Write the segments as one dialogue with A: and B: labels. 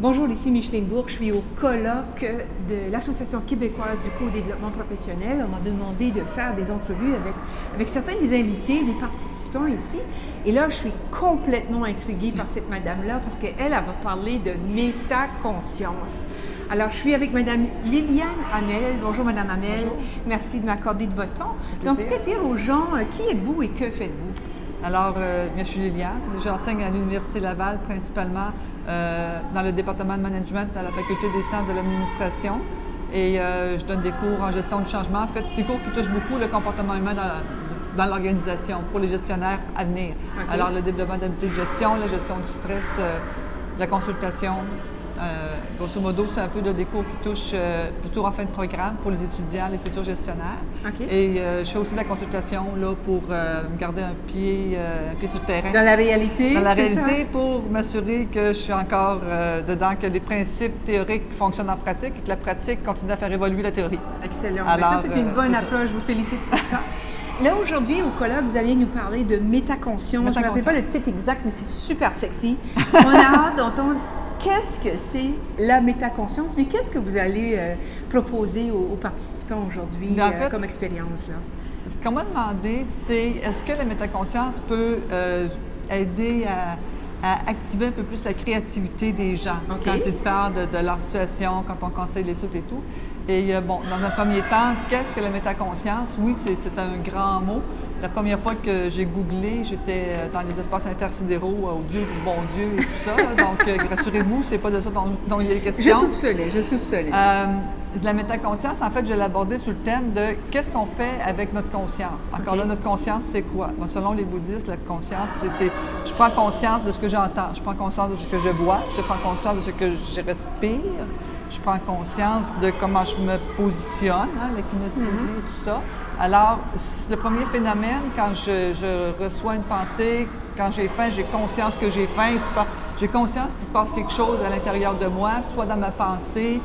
A: Bonjour, ici Micheline Bourque. Je suis au colloque de l'Association québécoise du co-développement professionnel. On m'a demandé de faire des entrevues avec certains des invités, des participants ici. Et là, je suis complètement intriguée par cette madame-là parce qu'elle va parler de métaconscience. Alors, je suis avec Madame Liliane Hamel. Bonjour, Madame Hamel.
B: Bonjour.
A: Merci de m'accorder de votre temps. Donc, peut-être dire aux gens, qui êtes-vous et que faites-vous?
B: Alors, je suis Liliane. J'enseigne à l'Université Laval, principalement dans le département de management à la Faculté des sciences de l'administration. Et je donne des cours en gestion du changement. En fait, des cours qui touchent beaucoup le comportement humain dans l'organisation pour les gestionnaires à venir.
A: Okay.
B: Alors, le développement d'habiletés de gestion, la gestion du stress, la consultation. Grosso modo, c'est un peu des cours qui touchent plutôt en fin de programme pour les étudiants, les futurs gestionnaires.
A: Okay.
B: Et je fais aussi la consultation là, pour garder un pied sur le terrain.
A: Dans la réalité?
B: Dans la réalité, pour m'assurer que je suis encore dedans, que les principes théoriques fonctionnent en pratique et que la pratique continue à faire évoluer la théorie.
A: Excellent.
B: Alors,
A: ça, c'est une bonne approche. Je vous félicite pour ça. Là, aujourd'hui, au colloque, vous allez nous parler de métaconscience. Je ne me rappelle pas le titre exact, mais c'est super sexy. On a hâte d'entendre qu'est-ce que c'est la métaconscience, mais qu'est-ce que vous allez proposer aux participants aujourd'hui
B: en fait,
A: comme expérience? Là?
B: Ce qu'on m'a demandé, c'est est-ce que la métaconscience peut aider à activer un peu plus la créativité des gens quand ils parlent de leur situation, quand on conseille les autres et tout. Et bon, dans un premier temps, qu'est-ce que la métaconscience? Oui, c'est un grand mot. La première fois que j'ai googlé, j'étais dans les espaces intersidéraux, au Dieu du bon Dieu et tout ça. Donc, rassurez-vous, c'est pas de ça dont il y a question.
A: Je soupçonnais.
B: La métaconscience, en fait, je l'ai abordé sur le thème de qu'est-ce qu'on fait avec notre conscience. Encore là, notre conscience, c'est quoi? Bon, selon les bouddhistes, la conscience, c'est je prends conscience de ce que j'entends, je prends conscience de ce que je vois, je prends conscience de ce que je respire, je prends conscience de comment je me positionne, la kinesthésie et tout ça. Alors, le premier phénomène, quand je reçois une pensée, quand j'ai faim, j'ai conscience que j'ai faim, j'ai conscience qu'il se passe quelque chose à l'intérieur de moi, soit dans ma pensée.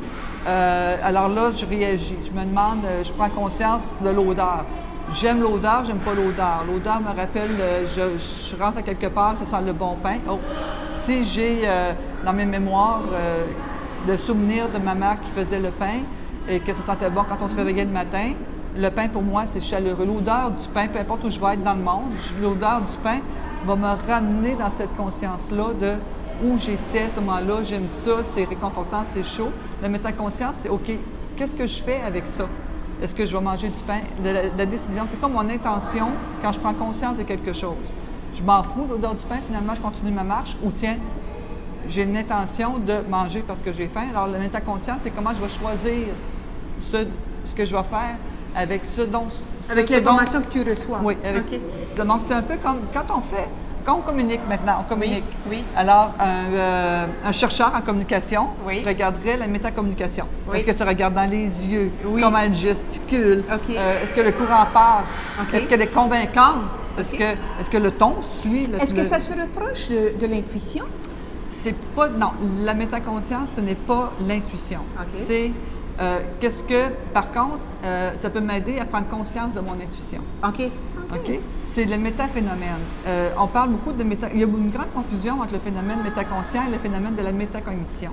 B: Alors là, je réagis. Je me demande, je prends conscience de l'odeur. J'aime l'odeur, j'aime pas l'odeur. L'odeur me rappelle, je rentre à quelque part, ça sent le bon pain. Oh. Si j'ai dans mes mémoires le souvenir de ma mère qui faisait le pain et que ça sentait bon quand on se réveillait le matin, le pain, pour moi, c'est chaleureux. L'odeur du pain, peu importe où je vais être dans le monde, l'odeur du pain va me ramener dans cette conscience-là de où j'étais à ce moment-là. J'aime ça, c'est réconfortant, c'est chaud. La métaconscience, c'est OK, qu'est-ce que je fais avec ça? Est-ce que je vais manger du pain? La décision, c'est comme mon intention quand je prends conscience de quelque chose. Je m'en fous de l'odeur du pain, finalement, je continue ma marche. Ou tiens, j'ai une intention de manger parce que j'ai faim. Alors, la métaconscience, c'est comment je vais choisir ce que je vais faire avec ce dont...
A: Avec l'information que tu reçois.
B: Oui. Donc, c'est un peu comme quand on communique maintenant, on communique.
A: Oui.
B: Alors, un chercheur en communication regarderait la métacommunication.
A: Oui.
B: Est-ce que ça regarde dans les yeux?
A: Oui.
B: Comment elle gesticule? Est-ce que le courant passe? Est-ce qu'elle est convaincante? Est-ce que le ton suit?
A: Est-ce que ça se reproche de l'intuition?
B: C'est pas... Non, la métaconscience, ce n'est pas l'intuition. C'est... qu'est-ce que, par contre, ça peut m'aider à prendre conscience de mon intuition.
A: OK.
B: C'est le métaphénomène. On parle beaucoup de il y a une grande confusion entre le phénomène métaconscient et le phénomène de la métacognition.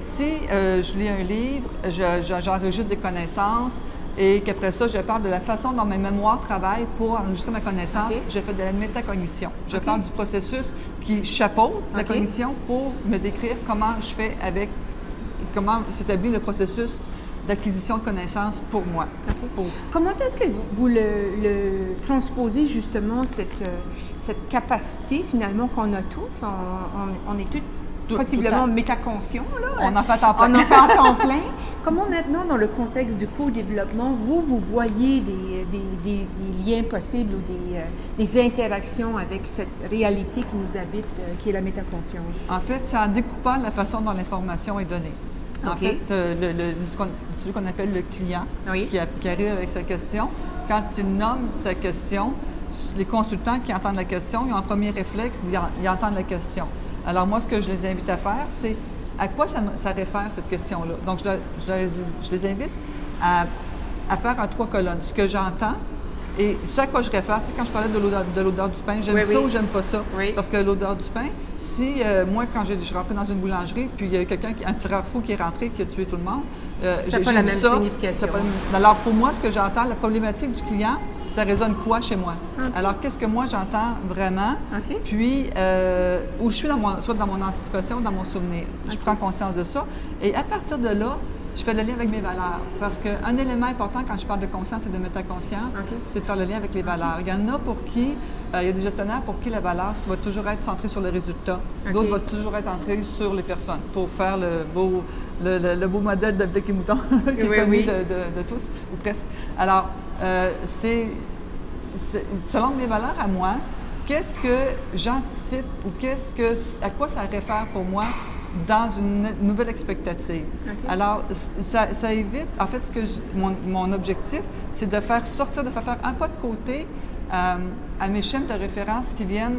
B: Si je lis un livre, j'enregistre des connaissances et qu'après ça, je parle de la façon dont mes mémoires travaillent pour enregistrer ma connaissance, je fais de la métacognition. Je parle du processus qui chapeaute la cognition pour me décrire comment je fais comment s'établit le processus d'acquisition de connaissances pour moi.
A: Comment est-ce que vous le transposez justement, cette capacité finalement qu'on a tous? On est tous possiblement métaconscients. Là.
B: On en fait en plein.
A: On en fait en temps plein. Comment maintenant, dans le contexte du co-développement, vous voyez des liens possibles ou des interactions avec cette réalité qui nous habite, qui est la métaconscience?
B: En fait, c'est en découpant la façon dont l'information est donnée. En fait, celui qu'on appelle le client qui arrive avec sa question, quand il nomme sa question, les consultants qui entendent la question, ils ont un premier réflexe, ils entendent la question. Alors moi, ce que je les invite à faire, c'est à quoi ça réfère cette question-là. Donc, je les invite à faire en 3 colonnes. Ce que j'entends, Et ce à quoi je réfère, tu sais, quand je parlais de l'odeur du pain, j'aime ça ou j'aime pas ça?
A: Oui.
B: Parce que l'odeur du pain, si moi, quand je suis rentrée dans une boulangerie, puis il y a quelqu'un, un tireur fou qui est rentré, qui a tué tout le monde,
A: ça n'a pas la même signification.
B: Alors, pour moi, ce que j'entends, la problématique du client, ça résonne quoi chez moi?
A: Okay.
B: Alors, qu'est-ce que moi, j'entends vraiment?
A: Okay.
B: Puis, où je suis soit dans mon anticipation ou dans mon souvenir. Je prends conscience de ça. Et à partir de là, je fais le lien avec mes valeurs. Parce qu'un élément important quand je parle de conscience et de métaconscience, c'est de faire le lien avec les valeurs. Il y en a pour qui, il y a des gestionnaires pour qui la valeur va toujours être centrée sur les résultats. D'autres vont toujours être centrés sur les personnes pour faire le beau modèle de bec et mouton qui est connu de tous, ou presque. Alors, selon mes valeurs à moi, qu'est-ce que j'anticipe ou à quoi ça réfère pour moi dans une nouvelle expectative. Okay. Alors, ça évite, en fait, mon objectif, c'est de faire faire un pas de côté à mes chaînes de référence qui viennent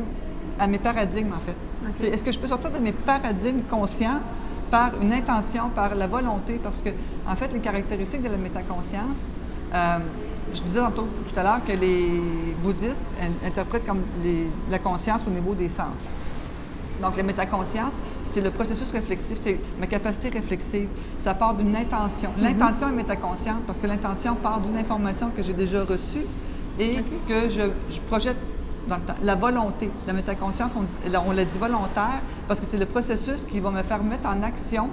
B: à mes paradigmes, en fait. Okay. Est-ce que je peux sortir de mes paradigmes conscients par une intention, par la volonté? Parce que, en fait, les caractéristiques de la métaconscience, je disais tout à l'heure que les bouddhistes interprètent comme la conscience au niveau des sens. Donc, la métaconscience, c'est le processus réflexif, c'est ma capacité réflexive. Ça part d'une intention. L'intention est métaconsciente parce que l'intention part d'une information que j'ai déjà reçue et que je projette dans le temps. La volonté, la métaconscience, on l'a dit volontaire parce que c'est le processus qui va me faire mettre en action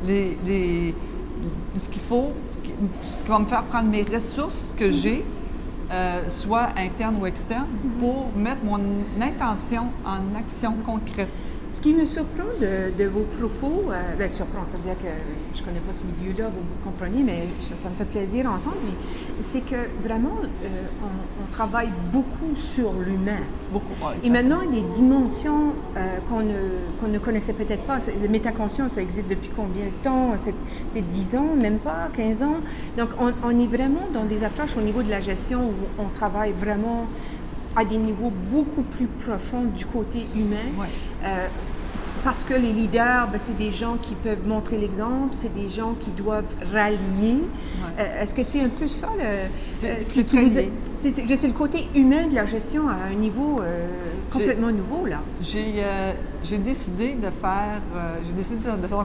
B: ce qu'il faut, ce qui va me faire prendre mes ressources que j'ai, soit internes ou externes, pour mettre mon intention en action concrète.
A: Ce qui me surprend de vos propos, surprend, c'est-à-dire que je ne connais pas ce milieu-là, vous comprenez, mais ça me fait plaisir à entendre, c'est que vraiment, on travaille beaucoup sur l'humain.
B: Beaucoup, oui.
A: Et maintenant, il y a des dimensions qu'on ne connaissait peut-être pas. Le métaconscience, ça existe depuis combien de temps? C'était 10 ans, même pas, 15 ans. Donc, on est vraiment dans des approches au niveau de la gestion où on travaille vraiment à des niveaux beaucoup plus profonds du côté humain.
B: Ouais.
A: Parce que les leaders, c'est des gens qui peuvent montrer l'exemple, c'est des gens qui doivent rallier. Ouais. Est-ce que c'est un peu ça? C'est le côté humain de la gestion à un niveau complètement nouveau, là.
B: J'ai décidé de faire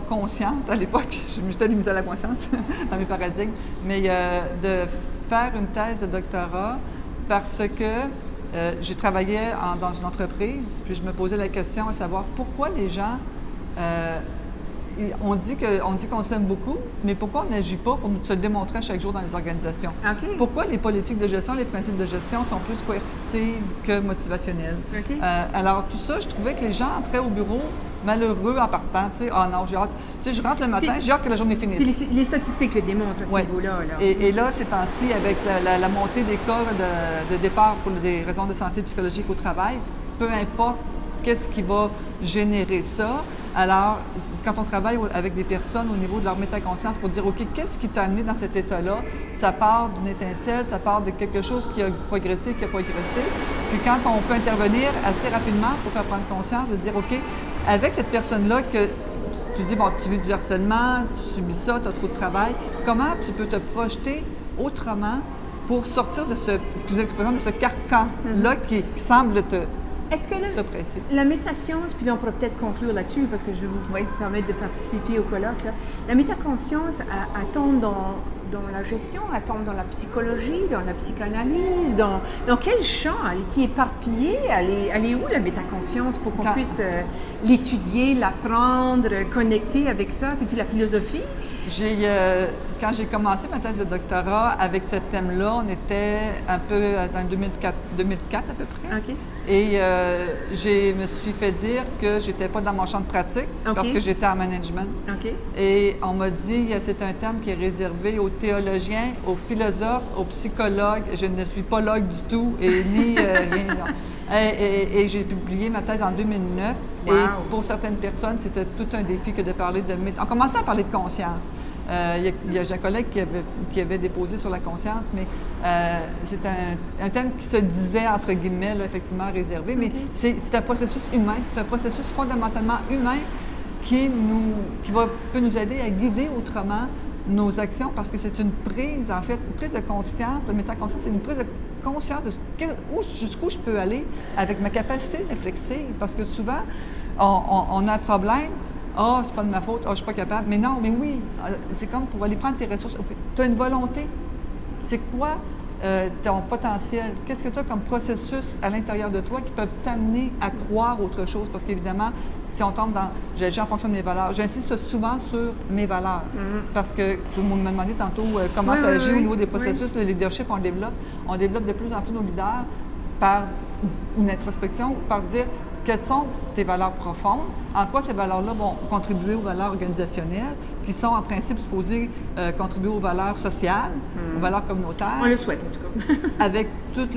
B: consciente, à l'époque, j'étais limitée à la conscience dans mes paradigmes, mais de faire une thèse de doctorat parce que j'ai travaillé dans une entreprise, puis je me posais la question à savoir pourquoi les gens, on dit qu'on s'aime beaucoup, mais pourquoi on n'agit pas pour se le démontrer chaque jour dans les organisations?
A: Okay.
B: Pourquoi les politiques de gestion, les principes de gestion sont plus coercitives que motivationnels?
A: Okay.
B: Alors tout ça, je trouvais que les gens entraient au bureau malheureux en partant, tu sais, ah non, j'ai hâte. Tu sais, je rentre le matin, j'ai hâte que la journée finisse.
A: Puis les statistiques le démontrent à ce niveau-là. Là.
B: Et là, ces temps-ci, avec la montée des cas de départ pour des raisons de santé psychologique au travail, peu importe qu'est-ce qui va générer ça. Alors, quand on travaille avec des personnes au niveau de leur métaconscience pour dire, OK, qu'est-ce qui t'a amené dans cet état-là? Ça part d'une étincelle, ça part de quelque chose qui a progressé, qui a progressé. Puis quand on peut intervenir assez rapidement pour faire prendre conscience, de dire, OK, avec cette personne-là que tu dis, bon, tu vis du harcèlement, tu subis ça, tu as trop de travail, comment tu peux te projeter autrement pour sortir de ce carcan-là qui semble te presser?
A: La métascience, puis là on pourrait peut-être conclure là-dessus parce que je vais vous permettre de participer au colloque, là. La métaconscience, elle tombe dans la gestion, elle tombe dans la psychologie, dans la psychanalyse, dans quel champ? Elle est éparpillée? Elle est où la métaconscience pour qu'on puisse l'étudier, l'apprendre, connecter avec ça? C'est-tu la philosophie?
B: Quand j'ai commencé ma thèse de doctorat avec ce thème-là, on était un peu en 2004 à peu près.
A: Okay.
B: Et je me suis fait dire que j'étais pas dans mon champ de pratique parce que j'étais en management.
A: Okay.
B: Et on m'a dit c'est un thème qui est réservé aux théologiens, aux philosophes, aux psychologues. Je ne suis pas logue du tout et ni rien. Et j'ai publié ma thèse en 2009.
A: Wow.
B: Et pour certaines personnes, c'était tout un défi que de parler de... On commençait à parler de conscience. J'ai un collègue qui avait déposé sur la conscience, mais c'est un thème qui se disait, entre guillemets, là, effectivement réservé, mais c'est un processus humain, c'est un processus fondamentalement humain qui peut nous aider à guider autrement nos actions parce que c'est une prise, en fait, une prise de conscience. La métaconscience, c'est une prise de conscience de jusqu'où je peux aller avec ma capacité réflexive. Parce que souvent, on a un problème. Ah, c'est pas de ma faute. Ah, je suis pas capable. Mais non, mais oui. C'est comme pour aller prendre tes ressources. Okay. Tu as une volonté. C'est quoi ton potentiel? Qu'est-ce que tu as comme processus à l'intérieur de toi qui peuvent t'amener à croire autre chose? Parce qu'évidemment, si on tombe dans « j'agis en fonction de mes valeurs », j'insiste souvent sur mes valeurs. Parce que tout le monde m'a demandé tantôt comment ça agit au niveau des processus. Le leadership, on le développe. On développe de plus en plus nos leaders par une introspection, par dire quelles sont tes valeurs profondes, en quoi ces valeurs-là vont contribuer aux valeurs organisationnelles, qui sont en principe supposées contribuer aux valeurs sociales, aux valeurs communautaires.
A: On le souhaite, en tout cas.
B: Avec tout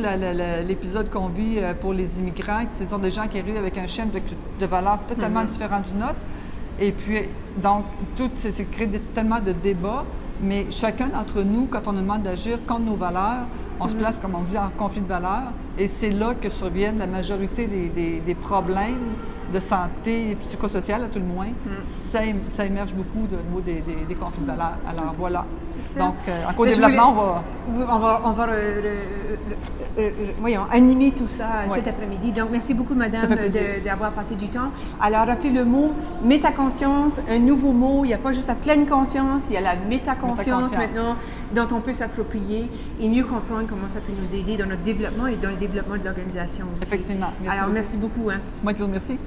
B: l'épisode qu'on vit pour les immigrants, ce sont des gens qui arrivent avec un schéma de valeurs totalement différent du nôtre. Et puis, donc, tout c'est créé tellement de débats, mais chacun d'entre nous, quand on nous demande d'agir contre nos valeurs, on se place, comme on dit, en conflit de valeurs. Et c'est là que surviennent la majorité des problèmes de santé psychosociale, à tout le moins. Ça émerge beaucoup au niveau des conflits de valeurs. Alors voilà. Donc, en co-développement,
A: on va animer tout ça cet après-midi. Donc, merci beaucoup, madame, d'avoir passé du temps. Alors, rappelez le mot métaconscience, un nouveau mot. Il n'y a pas juste la pleine conscience, il y a la métaconscience maintenant dont on peut s'approprier et mieux comprendre comment ça peut nous aider dans notre développement et dans le développement de l'organisation aussi.
B: Effectivement.
A: Alors, merci beaucoup.
B: C'est moi qui vous remercie.